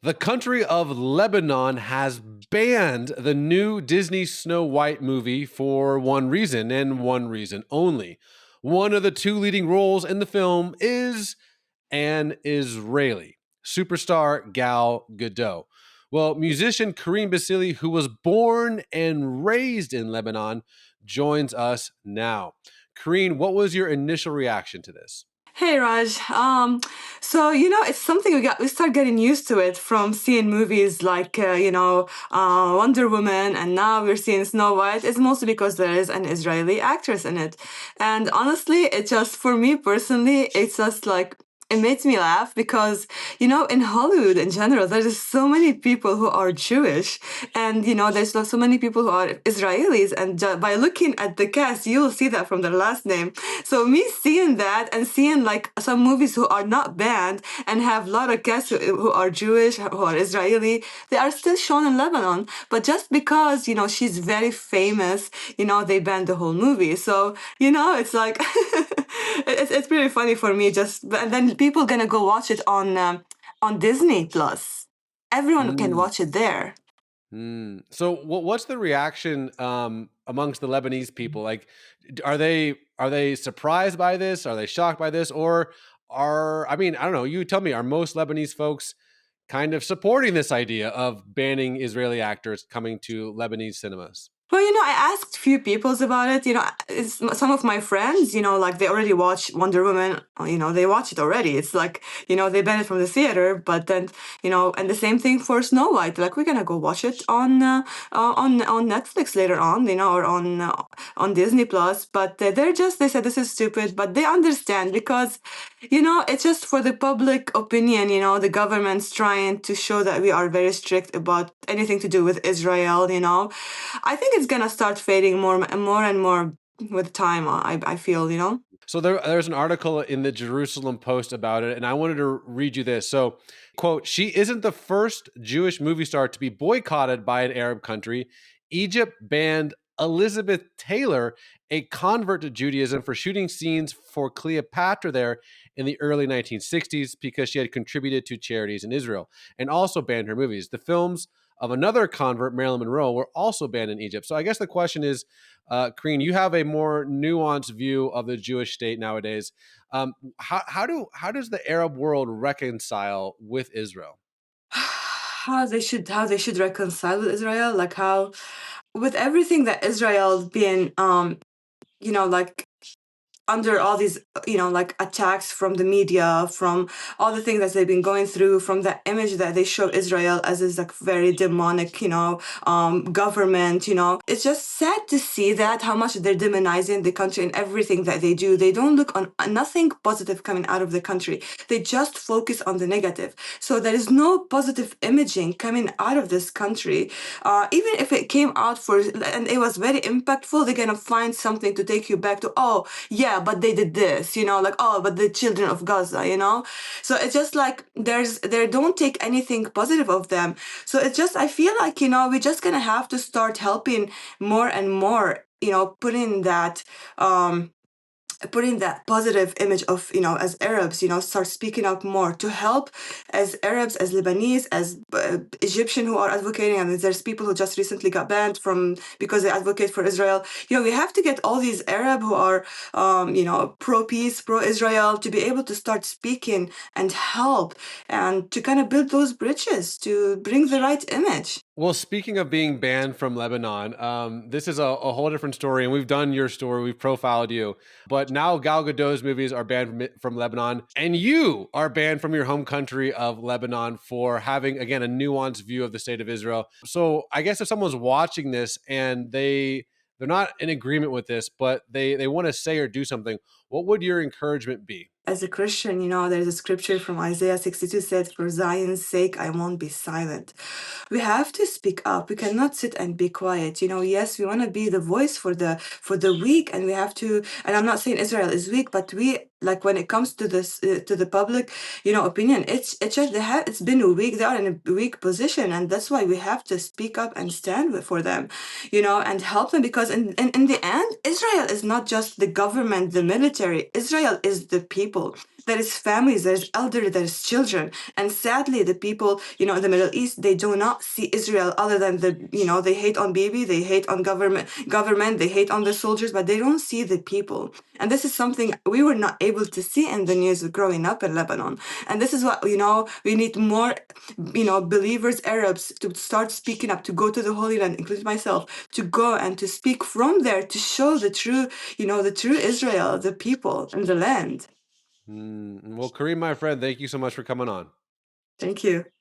The country of Lebanon has banned the new Disney Snow White movie for one reason and one reason only. One of the two leading roles in the film is an Israeli superstar, Gal Gadot. Well, musician Carine Bassili, who was born and raised in Lebanon, joins us now. Carine, what was your initial reaction to this? Hey Raj, it's something we start getting used to it from seeing movies like Wonder Woman, and now we're seeing Snow White. It's mostly because there is an Israeli actress in it, and honestly, it just for me personally, it's just like it makes me laugh because in Hollywood in general there's just so many people who are Jewish, and there's so many people who are Israelis, and by looking at the cast you'll see that from their last name. So me seeing that and seeing like some movies who are not banned and have a lot of cast who are Jewish, who are Israeli, they are still shown in Lebanon, but just because she's very famous, they banned the whole movie. So it's like it's pretty funny for me. Just and then people gonna go watch it on Disney Plus. Everyone can Mm. watch it there. So, what's the reaction amongst the Lebanese people? Like, are they surprised by this? Are they shocked by this? Or I don't know. You tell me. Are most Lebanese folks kind of supporting this idea of banning Israeli actors coming to Lebanese cinemas? Well, I asked few peoples about it. Some of my friends, like they already watched Wonder Woman. They watch it already. It's like, they banned it from the theater. But then, and the same thing for Snow White. Like we're gonna go watch it on Netflix later on, or on Disney Plus. But they said this is stupid, but they understand because, it's just for the public opinion. The government's trying to show that we are very strict about anything to do with Israel. I think it's gonna start fading more with time. I feel. So there's an article in the Jerusalem Post about it, and I wanted to read you this. So, quote, she isn't the first Jewish movie star to be boycotted by an Arab country. Egypt banned Elizabeth Taylor, a convert to Judaism, for shooting scenes for Cleopatra there in the early 1960s because she had contributed to charities in Israel, and also banned her movies. The films of another convert, Marilyn Monroe, were also banned in Egypt. So I guess the question is, Karine, you have a more nuanced view of the Jewish state nowadays. How does the Arab world reconcile with Israel? How they should reconcile with Israel, like how with everything that Israel's been like under all these like attacks from the media, from all the things that they've been going through, from the image that they show Israel as this like very demonic government. It's just sad to see that how much they're demonizing the country and everything that they do. They don't look on nothing positive coming out of the country. They just focus on the negative. So there is no positive imaging coming out of this country. Even if it came out and it was very impactful, they're gonna find something to take you back to, oh yeah, but they did this, like, oh, but the children of Gaza. So it's just like they don't take anything positive of them. So it's just, I feel like, we're just gonna have to start helping more and more, putting that positive image of, as Arabs, start speaking up more to help as Arabs, as Lebanese, as Egyptian who are advocating. I mean, there's people who just recently got banned from because they advocate for Israel. We have to get all these Arab who are, pro peace, pro Israel, to be able to start speaking and help and to kind of build those bridges to bring the right image. Well, speaking of being banned from Lebanon, this is a whole different story, and we've done your story, we've profiled you. But now Gal Gadot's movies are banned from Lebanon, and you are banned from your home country of Lebanon for having, again, a nuanced view of the state of Israel. So I guess if someone's watching this and they're not in agreement with this, but they want to say or do something, what would your encouragement be? As a Christian, there's a scripture from Isaiah 62 said, "For Zion's sake, I won't be silent." We have to speak up. We cannot sit and be quiet. Yes, we want to be the voice for the weak, and we have to. And I'm not saying Israel is weak, but we, like, when it comes to this to the public, opinion, it's just it's been weak. They are in a weak position, and that's why we have to speak up and stand for them, and help them, because in the end, Israel is not just the government, the military. Israel is the people. There is families, there's elderly, there's children. And sadly, the people, in the Middle East, they do not see Israel other than they hate on Bibi, they hate on government, they hate on the soldiers, but they don't see the people. And this is something we were not able to see in the news growing up in Lebanon. And this is what, we need more, believers, Arabs, to start speaking up, to go to the Holy Land, including myself, to go and to speak from there, to show the true, the true Israel, the people and the land. Well, Carine, my friend, thank you so much for coming on. Thank you.